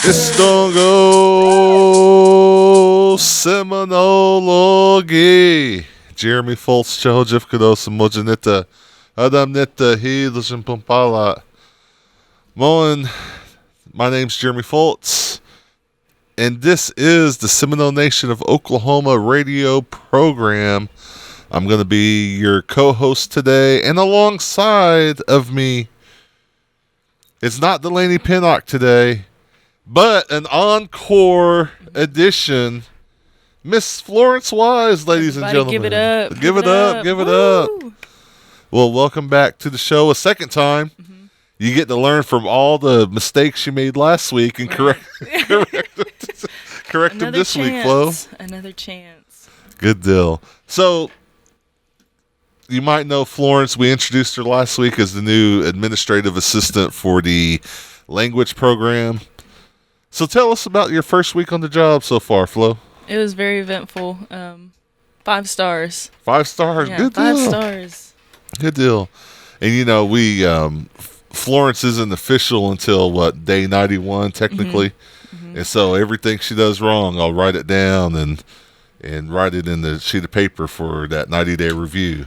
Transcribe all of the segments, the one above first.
Istongo Seminology. Jeremy Foltz, Chehojif Kados, Mojanita, Adam Nita, Hilishin Pumpala. Moen, my name's Jeremy Foltz, and this is the Seminole Nation of Oklahoma radio program. I'm going to be your co-host today, and alongside of me, it's not Delaney Pinnock today, but an encore edition, Miss Florence Wise, ladies and gentlemen. Give it up. Give it up. Give it up. Well, welcome back to the show a second time. Mm-hmm. You get to learn from all the mistakes you made last week and correct them this week, Flo. Another chance. Good deal. So, you might know Florence. We introduced her last week as the new administrative assistant for the language program. So tell us about your first week on the job so far, Flo. It was very eventful. 5 stars. 5 stars. Yeah, good deal. 5 stars. Good deal. And you know, we Florence isn't official until day 91 technically. Mm-hmm. And so everything she does wrong, I'll write it down and write it in the sheet of paper for that 90-day review.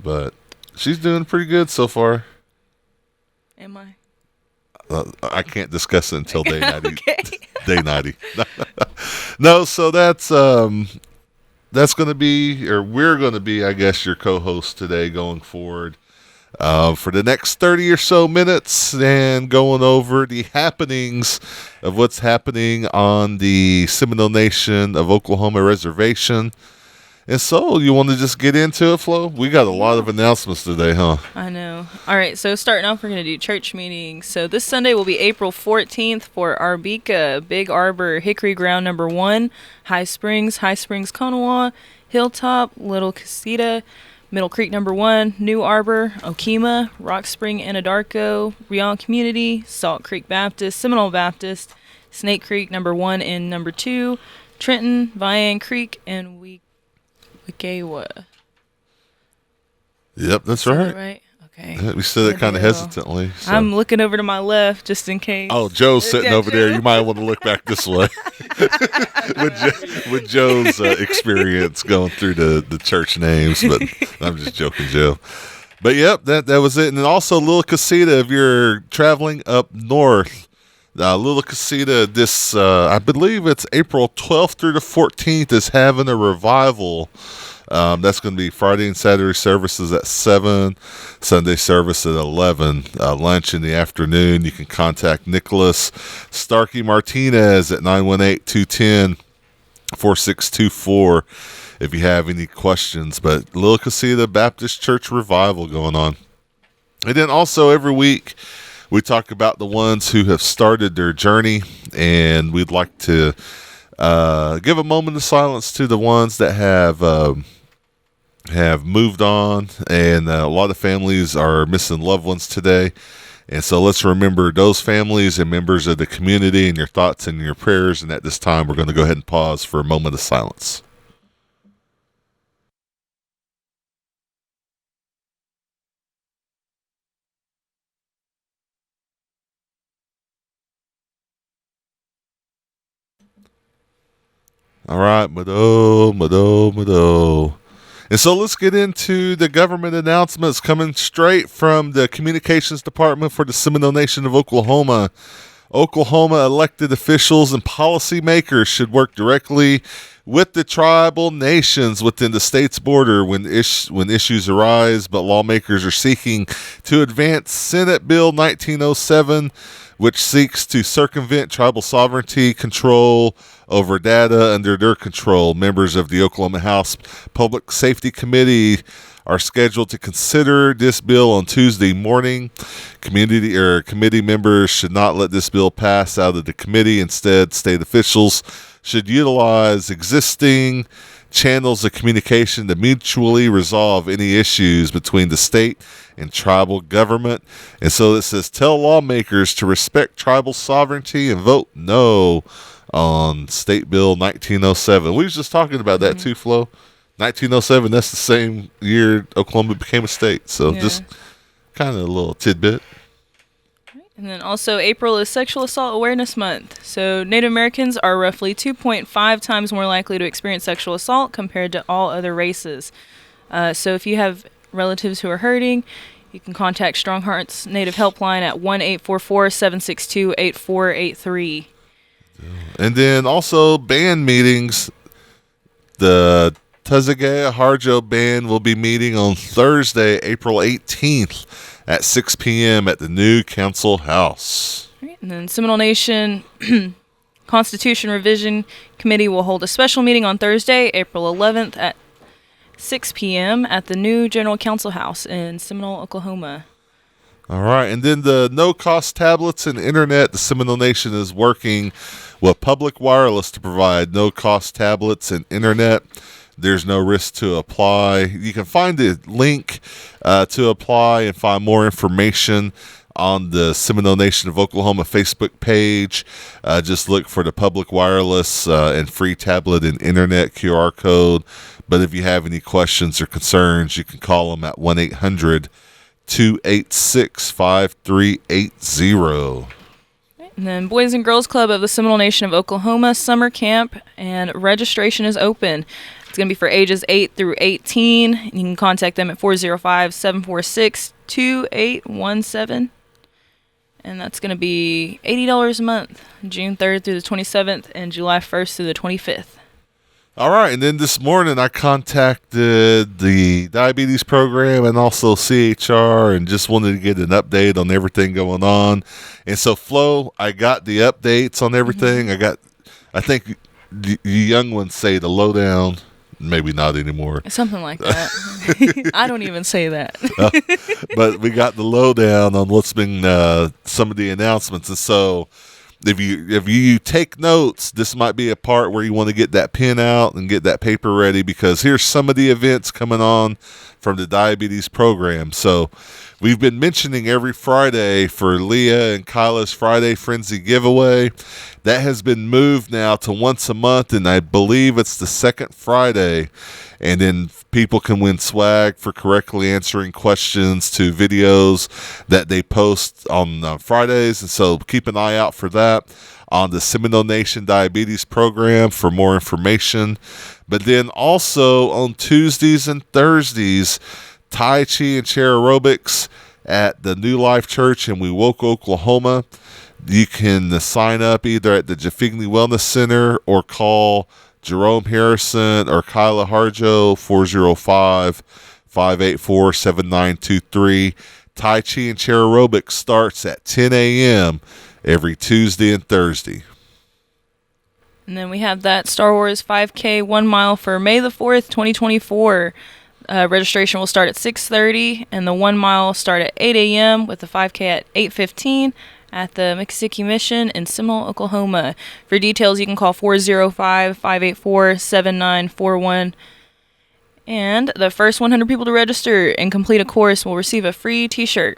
But she's doing pretty good so far. Am I? I can't discuss it until day 90. Okay. Day 90. No, so that's going to be, or we're going to be, I guess, your co-host today going forward for the next 30 or so minutes and going over the happenings of what's happening on the Seminole Nation of Oklahoma reservation. And so, you want to just get into it, Flo? We got a lot of announcements today, huh? I know. All right, so starting off, we're going to do church meetings. So this Sunday will be April 14th for Arbica, Big Arbor, Hickory Ground number 1, High Springs, Konawa, Hilltop, Little Casita, Middle Creek number 1, New Arbor, Okemah, Rock Spring, Anadarko, Rion Community, Salt Creek Baptist, Seminole Baptist, Snake Creek number 1 and number 2, Trenton, Vian Creek, and Wikewa. Yep, that's Is right. that right? Okay. Yeah, we said it kind of hesitantly. So. I'm looking over to my left just in case. Oh, Joe's sitting over there. You might want to look back this way. with Joe's experience going through the church names, but I'm just joking, Joe. But yep, that was it. And then also Little Casita, if you're traveling up north. Little Casita, this I believe it's April 12th through the 14th, is having a revival. That's going to be Friday and Saturday services at 7, Sunday service at 11, lunch in the afternoon. You can contact Nicholas Starkey Martinez at 918-210-4624 if you have any questions. But Little Casita Baptist Church revival going on. And then also every week, we talk about the ones who have started their journey, and we'd like to give a moment of silence to the ones that have moved on, and a lot of families are missing loved ones today. And so let's remember those families and members of the community in your thoughts and your prayers. And at this time, we're going to go ahead and pause for a moment of silence. All right, Mado. And so let's get into the government announcements coming straight from the Communications Department for the Seminole Nation of Oklahoma. Oklahoma elected officials and policymakers should work directly with the tribal nations within the state's border when issues arise, but lawmakers are seeking to advance Senate Bill 1907, which seeks to circumvent tribal sovereignty control over data under their control. Members of the Oklahoma House Public Safety Committee are scheduled to consider this bill on Tuesday morning. Committee members should not let this bill pass out of the committee. Instead, state officials should utilize existing channels of communication to mutually resolve any issues between the state and tribal government. And so it says, tell lawmakers to respect tribal sovereignty and vote no on State Bill 1907. We was just talking about that too, Flo. 1907, that's the same year Oklahoma became a state. So just kind of a little tidbit. And then also April is Sexual Assault Awareness Month. So Native Americans are roughly 2.5 times more likely to experience sexual assault compared to all other races. So if you have relatives who are hurting, you can contact Strong Hearts Native Helpline at 1-844-762-8483. And then also band meetings. The Tazagea Harjo Band will be meeting on Thursday, April 18th at 6 p.m. at the new Council House. And then Seminole Nation Constitution Revision Committee will hold a special meeting on Thursday, April 11th at 6 p.m. at the new General Council House in Seminole, Oklahoma. All right, and then the no-cost tablets and internet. The Seminole Nation is working with Public Wireless to provide no-cost tablets and internet. There's no risk to apply. You can find the link to apply and find more information on the Seminole Nation of Oklahoma Facebook page. Just look for the Public Wireless and free tablet and internet QR code. But if you have any questions or concerns, you can call them at 1-800-286-5380. And then Boys and Girls Club of the Seminole Nation of Oklahoma Summer Camp, and registration is open. It's going to be for ages 8 through 18. You can contact them at 405-746-2817. And that's going to be $80 a month, June 3rd through the 27th and July 1st through the 25th. All right, and then this morning I contacted the diabetes program and also CHR and just wanted to get an update on everything going on. And so, Flo, I got the updates on everything. I think the young ones say the lowdown. Maybe not anymore. Something like that. I don't even say that. But we got the lowdown on what's been some of the announcements. And so if you take notes, this might be a part where you want to get that pen out and get that paper ready, because here's some of the events coming on from the diabetes program. So we've been mentioning every Friday for Leah and Kyla's Friday Frenzy giveaway. That has been moved now to once a month, and I believe it's the second Friday. And then people can win swag for correctly answering questions to videos that they post on Fridays. And so keep an eye out for that on the Seminole Nation Diabetes Program for more information. But then also on Tuesdays and Thursdays, Tai Chi and Chair Aerobics at the New Life Church in Wewoka, Oklahoma. You can sign up either at the Jafigny Wellness Center or call Jerome Harrison or Kyla Harjo, 405-584-7923. Tai Chi and Chair Aerobics starts at 10 a.m. every Tuesday and Thursday. And then we have that Star Wars 5K 1 mile for May the 4th, 2024. Registration will start at 6:30, and the 1 mile start at 8 a.m. with the 5K at 8:15 at the Miccosukee Mission in Seminole, Oklahoma. For details, you can call 405-584-7941. And the first 100 people to register and complete a course will receive a free t-shirt.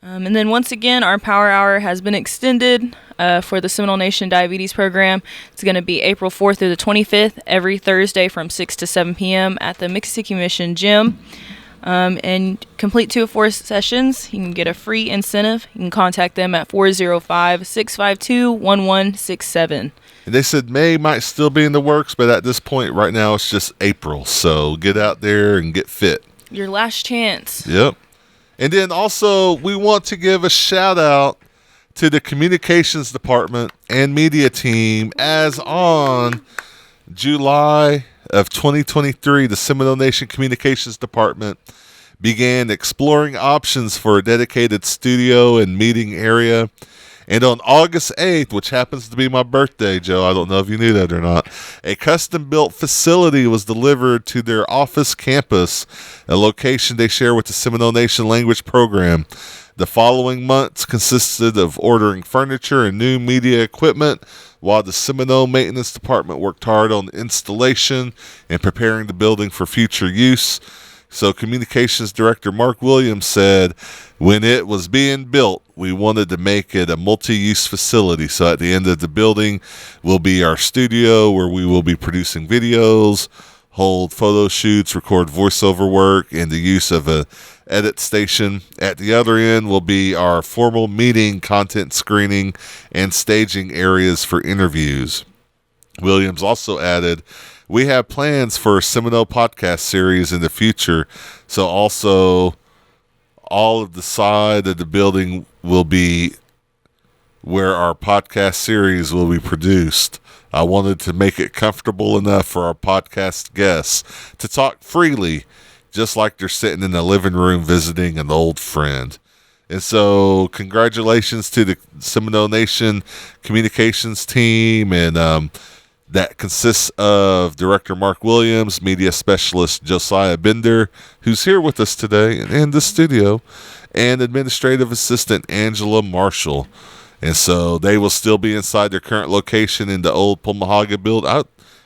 And then once again, our Power Hour has been extended for the Seminole Nation Diabetes Program. It's going to be April 4th through the 25th, every Thursday from 6 to 7 p.m. at the Miccosukee Mission Gym. And complete 2 of 4 sessions, you can get a free incentive. You can contact them at 405-652-1167. And they said May might still be in the works, but at this point right now it's just April. So get out there and get fit. Your last chance. Yep. And then also we want to give a shout out to the communications department and media team, as on July of 2023, the Seminole Nation Communications Department began exploring options for a dedicated studio and meeting area. And on August 8th, which happens to be my birthday, Joe, I don't know if you knew that or not, a custom-built facility was delivered to their office campus, a location they share with the Seminole Nation Language Program. The following months consisted of ordering furniture and new media equipment, while the Seminole Maintenance Department worked hard on installation and preparing the building for future use. So Communications Director Mark Williams said, when it was being built, we wanted to make it a multi-use facility. So at the end of the building will be our studio where we will be producing videos, hold photo shoots, record voiceover work, and the use of a edit station. At the other end will be our formal meeting, content screening, and staging areas for interviews. Williams also added, we have plans for a Seminole podcast series in the future, so also all of the side of the building will be where our podcast series will be produced. I wanted to make it comfortable enough for our podcast guests to talk freely, just like they're sitting in the living room visiting an old friend. And so congratulations to the Seminole Nation communications team, and that consists of Director Mark Williams, Media Specialist Josiah Bender, who's here with us today in the studio, and Administrative Assistant Angela Marshall. And so they will still be inside their current location in the old Pulmahaga building.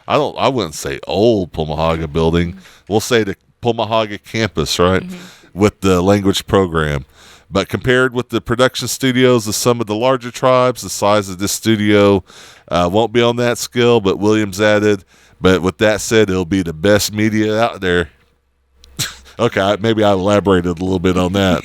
I wouldn't say old Pulmahaga building. We'll say the Pulmahaga campus, right? With the language program. But compared with the production studios of some of the larger tribes, the size of this studio won't be on that scale, but Williams added, but with that said, it'll be the best media out there. Okay, maybe I elaborated a little bit on that.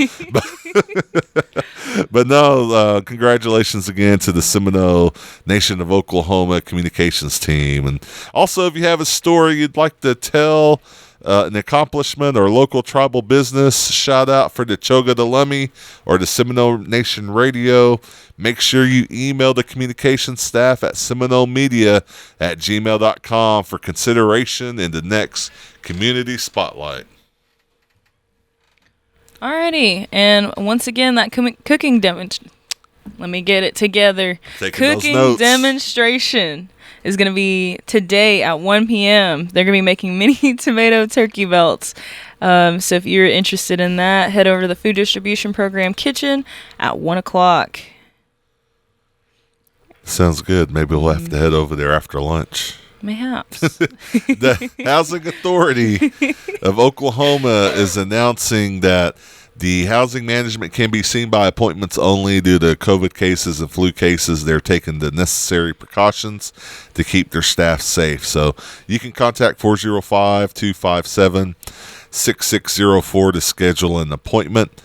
But no, congratulations again to the Seminole Nation of Oklahoma communications team. And also, if you have a story you'd like to tell, an accomplishment or local tribal business, shout out for the Choga de Lummi or the Seminole Nation Radio, make sure you email the communications staff at seminolemedia@gmail.com for consideration in the next Community Spotlight. Alrighty, and once again, that cooking demonstration. Let me get it together. Cooking demonstration is going to be today at 1 p.m. They're going to be making mini tomato turkey belts. So if you're interested in that, head over to the Food Distribution Program Kitchen at 1 o'clock. Sounds good. Maybe we'll have to head over there after lunch. Mayhaps. The Housing Authority of Oklahoma is announcing that the housing management can be seen by appointments only due to COVID cases and flu cases. They're taking the necessary precautions to keep their staff safe. So you can contact 405-257-6604 to schedule an appointment.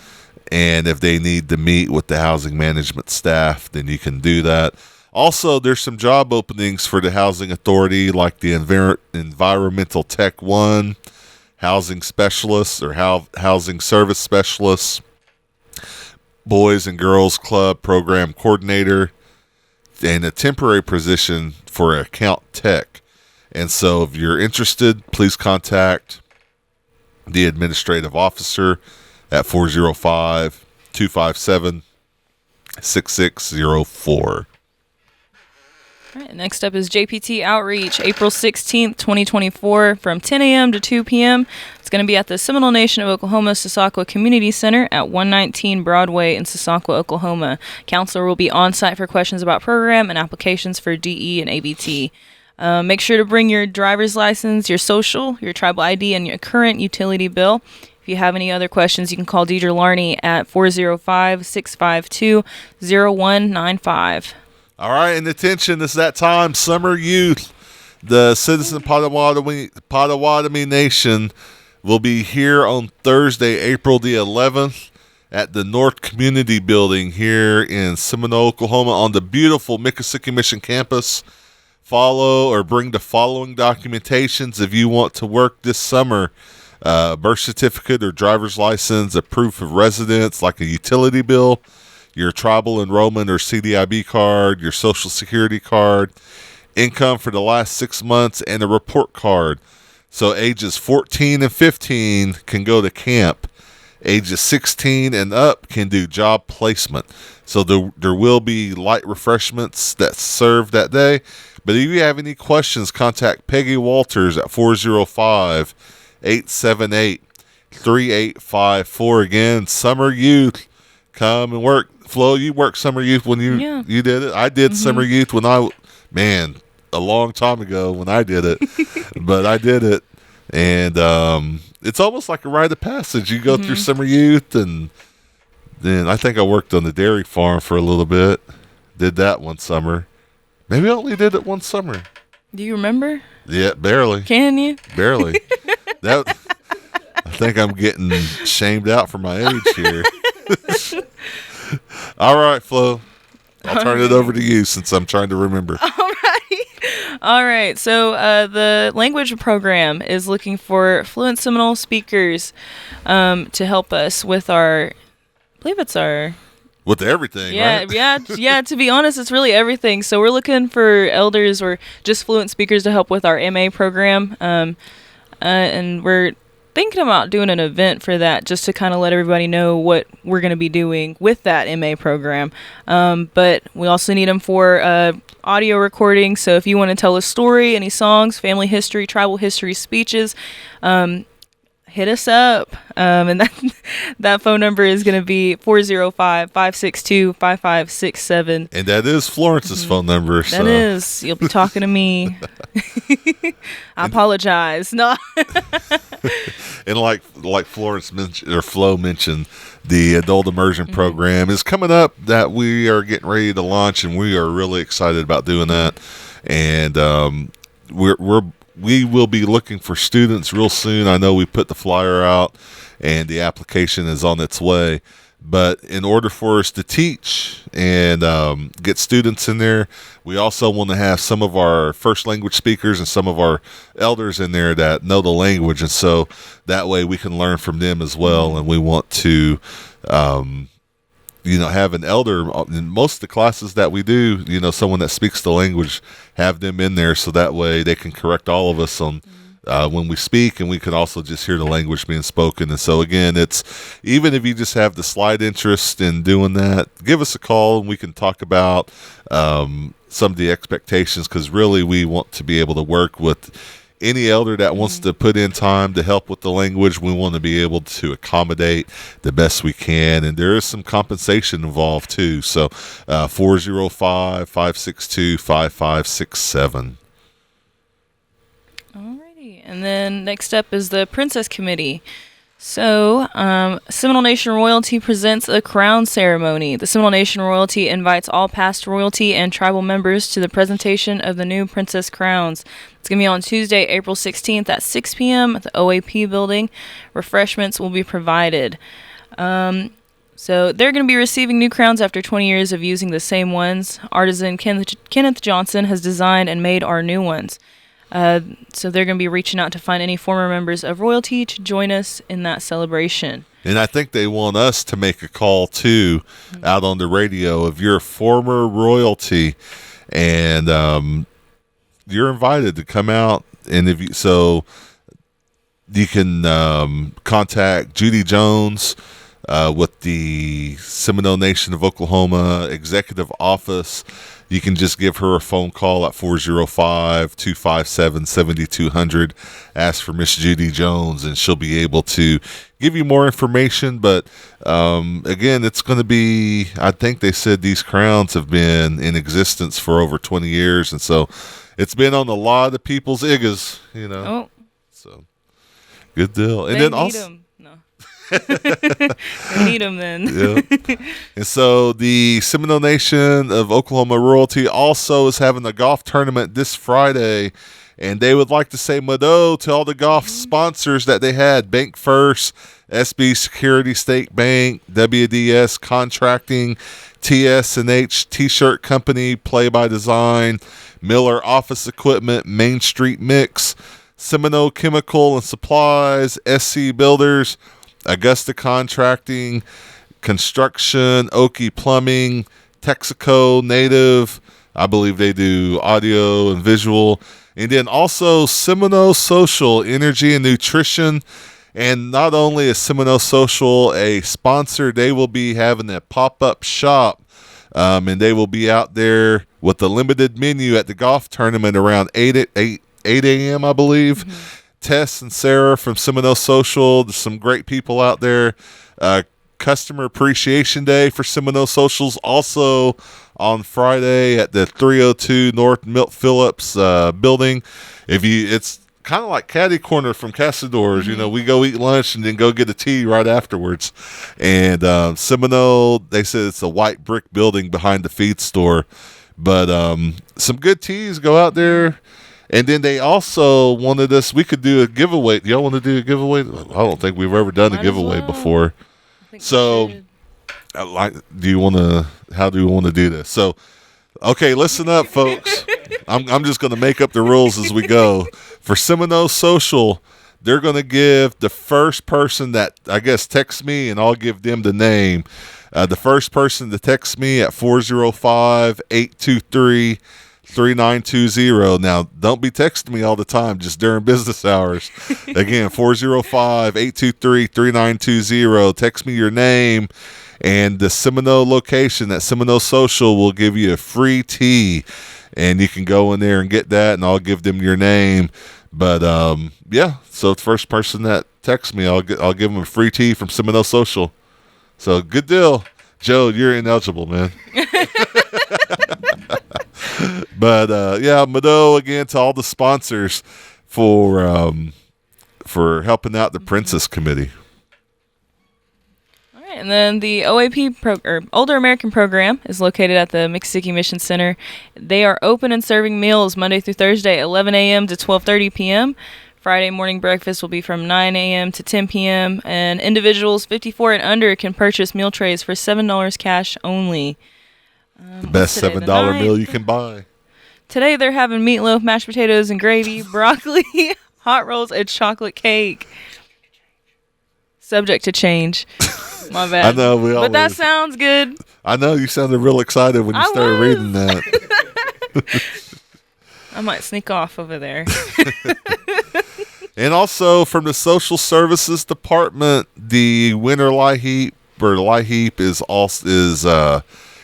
And if they need to meet with the housing management staff, then you can do that. Also, there's some job openings for the Housing Authority, like the Environmental Tech 1, Housing Specialists or Housing Service Specialists, Boys and Girls Club Program Coordinator, and a temporary position for Account Tech. And so if you're interested, please contact the Administrative Officer at 405-257-6604. All right, next up is JPT Outreach, April 16th, 2024, from 10 a.m. to 2 p.m. It's going to be at the Seminole Nation of Oklahoma Sasakwa Community Center at 119 Broadway in Sasakwa, Oklahoma. Counselor will be on site for questions about program and applications for DE and ABT. Make sure to bring your driver's license, your social, your tribal ID, and your current utility bill. If you have any other questions, you can call Deidre Larney at 405-652-0195. All right, and attention, it's that time. Summer Youth, the Citizen Potawatomi Nation, will be here on Thursday, April the 11th at the North Community Building here in Seminole, Oklahoma, on the beautiful Miccosukee Mission campus. Follow or bring the following documentations if you want to work this summer. Birth certificate or driver's license, a proof of residence like a utility bill, your tribal enrollment or CDIB card, your social security card, income for the last 6 months, and a report card. So ages 14 and 15 can go to camp. Ages 16 and up can do job placement. So there will be light refreshments that's served that day. But if you have any questions, contact Peggy Walters at 405-878-3854. Again, Summer Youth, come and work. Flo, you worked Summer Youth when you did it. I did Summer Youth when a long time ago when I did it. But I did it. And it's almost like a rite of passage. You go through Summer Youth, and then I think I worked on the dairy farm for a little bit. Did that one summer. Maybe I only did it one summer. Do you remember? Yeah, barely. Can you? Barely. That. I think I'm getting shamed out for my age here. All right, Flo. I'll turn it over to you since I'm trying to remember. All right. So the language program is looking for fluent Seminole speakers to help us with our, I believe it's our. With everything, right? Yeah. To be honest, it's really everything. So we're looking for elders or just fluent speakers to help with our MA program, and we're thinking about doing an event for that, just to kind of let everybody know what we're going to be doing with that MA program. But we also need them for audio recording. So if you want to tell a story, any songs, family history, tribal history, speeches, hit us up. And that phone number is going to be 405-562-5567. And that is Florence's phone number. That is. You'll be talking to me. I apologize. No. And like Florence mentioned, or Flo mentioned, the adult immersion program is coming up that we are getting ready to launch, and we are really excited about doing that. And we will be looking for students real soon. I know we put the flyer out, and the application is on its way. But in order for us to teach and get students in there, we also want to have some of our first language speakers and some of our elders in there that know the language. And so that way we can learn from them as well. And we want to, have an elder in most of the classes that we do, someone that speaks the language, have them in there so that way they can correct all of us on when we speak, and we can also just hear the language being spoken. And so again, it's even if you just have the slight interest in doing that, give us a call and we can talk about some of the expectations, because really we want to be able to work with any elder that wants to put in time to help with the language. We want to be able to accommodate the best we can, and there is some compensation involved too. So 405-562-5567. And then next up is the Princess Committee. So, Seminole Nation Royalty presents a crown ceremony. The Seminole Nation Royalty invites all past royalty and tribal members to the presentation of the new princess crowns. It's going to be on Tuesday, April 16th at 6 p.m. at the OAP building. Refreshments will be provided. So they're going to be receiving new crowns after 20 years of using the same ones. Artisan Kenneth Johnson has designed and made our new ones. So they're going to be reaching out to find any former members of royalty to join us in that celebration. And I think they want us to make a call too, out on the radio. If you're a former royalty and you're invited to come out, and you can contact Judy Jones with the Seminole Nation of Oklahoma Executive Office. You can just give her a phone call at 405-257-7200. Ask for Miss Judy Jones, and she'll be able to give you more information. But again, it's going to be, I think they said these crowns have been in existence for over 20 years. And so it's been on a lot of people's IGAs, Oh. So good deal. And they then need also, them. No. They need them then. Yeah. And so the Seminole Nation of Oklahoma Royalty also is having a golf tournament this Friday, and they would like to say Mado to all the golf sponsors that they had: Bank First, SB Security State Bank, WDS Contracting, TSNH T-Shirt Company, Play by Design, Miller Office Equipment, Main Street Mix, Seminole Chemical and Supplies, SC Builders, Augusta Contracting, Construction, Okie Plumbing, Texaco, Native. I believe they do audio and visual. And then also Seminole Social, Energy and Nutrition. And not only is Seminole Social a sponsor, they will be having a pop-up shop. And they will be out there with a limited menu at the golf tournament around 8 a.m., I believe. Tess and Sarah from Seminole Social. There's some great people out there. Customer Appreciation Day for Seminole Socials also on Friday at the 302 North Milt Phillips building. It's kind of like Caddy Corner from Casadores. We go eat lunch and then go get a tea right afterwards. And Seminole, they said it's a white brick building behind the feed store. But some good teas. Go out there. And then they also wanted us, we could do a giveaway. Do y'all want to do a giveaway? I don't think we've ever done a giveaway before. So, do you want to, how do you want to do this? So, okay, listen up, folks. I'm just going to make up the rules as we go. For Seminole Social, they're going to give the first person that, I guess, texts me, and I'll give them the name. The first person to text me at 405-823-3920. Now, don't be texting me all the time, just during business hours. Again, 405-823-3920. Text me your name, and the Seminole location at Seminole Social will give you a free tea. And you can go in there and get that, and I'll give them your name. But, yeah, so the first person that texts me, I'll give them a free tea from Seminole Social. So, good deal. Joe, you're ineligible, man. But, yeah, Mado, again, to all the sponsors for helping out the Princess Committee. All right, and then the OAP, Older American Program, is located at the McSickey Mission Center. They are open and serving meals Monday through Thursday, 11 a.m. to 12:30 p.m., Friday morning breakfast will be from 9 a.m. to 10 p.m. And individuals 54 and under can purchase meal trays for $7 cash only. The best $7 meal you can buy. Today they're having meatloaf, mashed potatoes and gravy, broccoli, hot rolls, and chocolate cake. Subject to change. My bad. I know, but that sounds good. I know, you sounded real excited when you started reading that. I might sneak off over there. And also from the Social Services Department, the winter LIHEAP is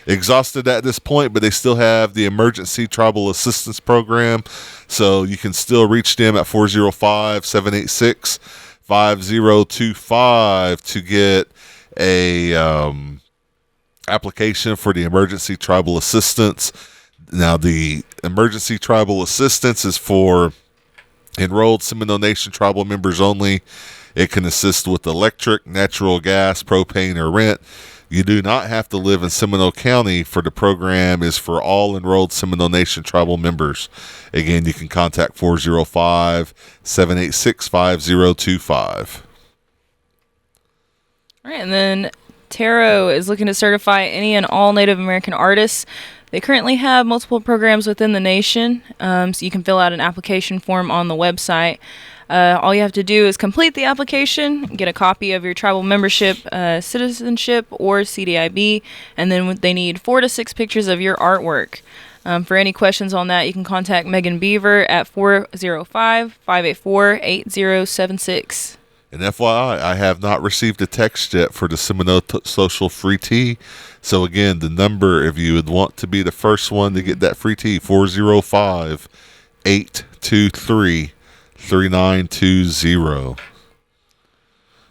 exhausted at this point, but they still have the Emergency Tribal Assistance Program, so you can still reach them at 405-786-5025 to get a application for the Emergency Tribal Assistance. Now, the Emergency Tribal Assistance is for enrolled Seminole Nation tribal members only. It can assist with electric, natural gas, propane, or rent. You do not have to live in Seminole County, for the program is for all enrolled Seminole Nation tribal members. Again, you can contact 405-786-5025. All right, and then Tarot is looking to certify any and all Native American artists. They currently have multiple programs within the nation, so you can fill out an application form on the website. All you have to do is complete the application, get a copy of your tribal membership, citizenship, or CDIB, and then they need 4 to 6 pictures of your artwork. For any questions on that, you can contact Megan Beaver at 405-584-8076. And FYI, I have not received a text yet for the Seminole Social free tea. So again, the number, if you would want to be the first one to get that free tea, 405-823-3920.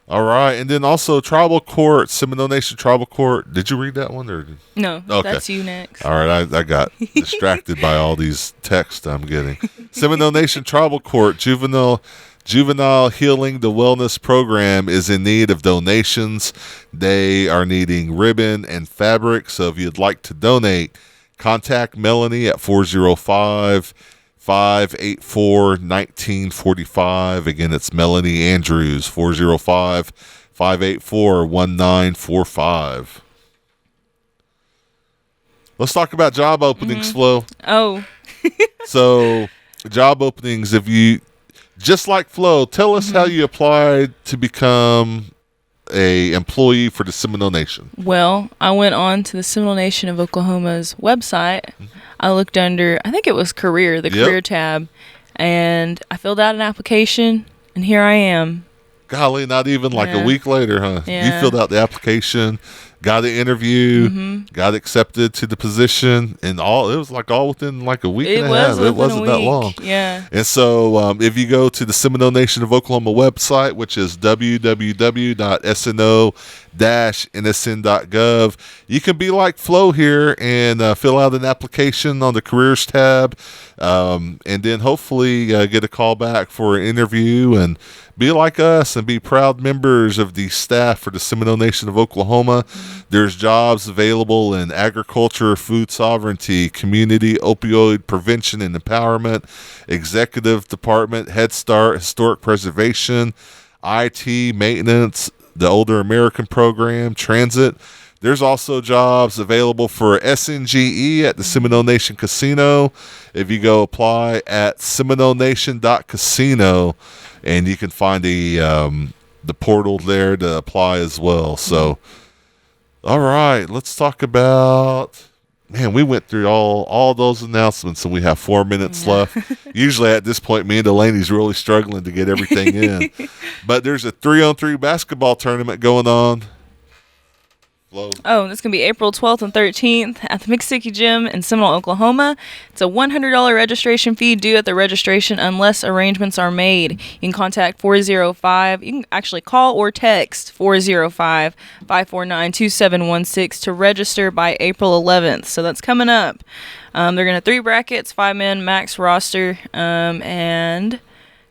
All right, and then also Tribal Court, Seminole Nation Tribal Court. Did you read that one? Or no, okay. That's you next. All right, I got distracted by all these texts I'm getting. Seminole Nation Tribal Court, Juvenile Healing the Wellness Program is in need of donations. They are needing ribbon and fabric, so if you'd like to donate, contact Melanie at 405-584-1945. Again, it's Melanie Andrews, 405-584-1945. Let's talk about job openings, Flo. Oh. So, job openings, if you... Just like Flo, tell us how you applied to become a employee for the Seminole Nation. Well, I went on to the Seminole Nation of Oklahoma's website. I looked under, I think it was career, the career tab, and I filled out an application, and here I am. Golly, not even like a week later, huh? Yeah. You filled out the application, got the interview, got accepted to the position, and it was like all within like a week and a half. It wasn't that long. Yeah. And so if you go to the Seminole Nation of Oklahoma website, which is www.sno-nsn.gov, you can be like Flo here and fill out an application on the careers tab, and then hopefully get a call back for an interview and be like us and be proud members of the staff for the Seminole Nation of Oklahoma. There's jobs available in agriculture, food sovereignty, community opioid prevention and empowerment, executive department, Head Start, historic preservation, IT, maintenance, the Older American program, transit. There's also jobs available for SNGE at the Seminole Nation Casino. If you go apply at SeminoleNation.casino, and you can find the portal there to apply as well. So, all right, let's talk about. Man, we went through all those announcements, and we have 4 minutes left. Usually at this point, me and Delaney's really struggling to get everything in. But there's a 3-on-3 basketball tournament going on. Oh, that's going to be April 12th and 13th at the Mississippi Gym in Seminole, Oklahoma. It's a $100 registration fee due at the registration unless arrangements are made. You can contact 405. You can actually call or text 405-549-2716 to register by April 11th. So that's coming up. They're going to have 3 brackets, 5-man max roster, and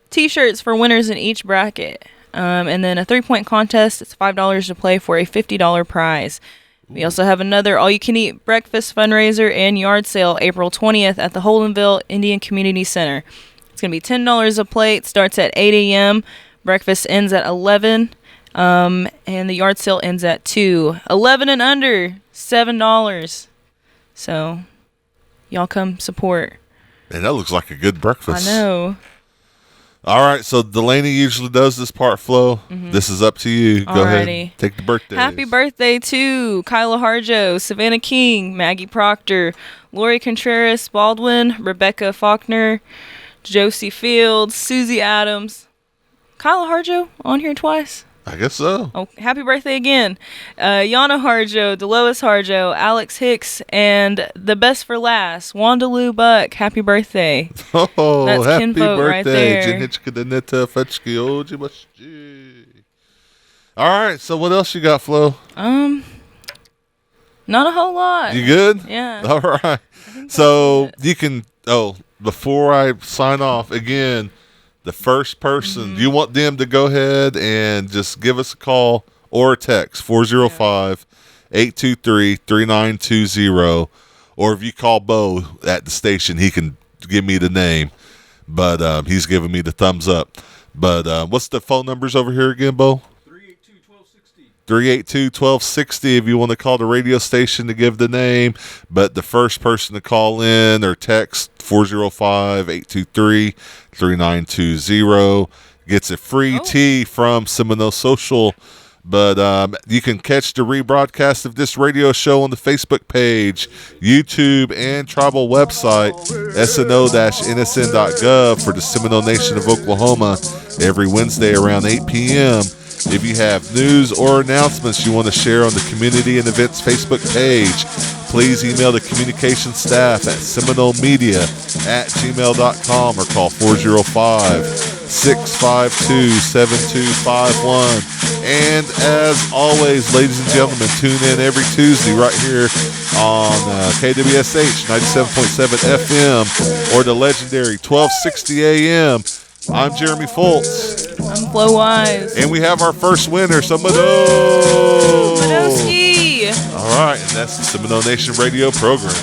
T-shirts for winners in each bracket. And then a 3-point contest. It's $5 to play for a $50 prize. We also have another all-you-can-eat breakfast fundraiser and yard sale April 20th at the Holdenville Indian Community Center. It's going to be $10 a plate. Starts at 8 a.m. Breakfast ends at 11. And the yard sale ends at 2. 11 and under, $7. So, y'all come support. Man, that looks like a good breakfast. I know. All right, so Delaney usually does this part, Flo. Mm-hmm. This is up to you. Go ahead. Take the birthdays. Happy birthday to Kyla Harjo, Savannah King, Maggie Proctor, Lori Contreras Baldwin, Rebecca Faulkner, Josie Fields, Susie Adams. Kyla Harjo on here twice? I guess so. Oh, happy birthday again. Yana Harjo, Delois Harjo, Alex Hicks, and the best for last, Wanda Lou Buck. Happy birthday. Oh, that's happy kinfolk birthday. Right there. All right, so what else you got, Flo? Not a whole lot. You good? Yeah. All right. So you can, before I sign off, again, the first person, you want them to go ahead and just give us a call or a text, 405-823-3920. Or if you call Bo at the station, he can give me the name. But he's giving me the thumbs up. But what's the phone numbers over here again, Bo? 382-1260 if you want to call the radio station to give the name. But the first person to call in or text 405-823-3920 gets a free tee from Seminole Social. But you can catch the rebroadcast of this radio show on the Facebook page, YouTube, and tribal website, sno-nsn.gov for the Seminole Nation of Oklahoma every Wednesday around 8 p.m. If you have news or announcements you want to share on the Community and Events Facebook page, please email the communications staff at seminolemedia@gmail.com or call 405-652-7251. And as always, ladies and gentlemen, tune in every Tuesday right here on KWSH 97.7 FM or the legendary 1260 AM. I'm Jeremy Foltz. I'm Flo Wise. And we have our first winner, Semino. All right, and that's the Seminole Nation radio program.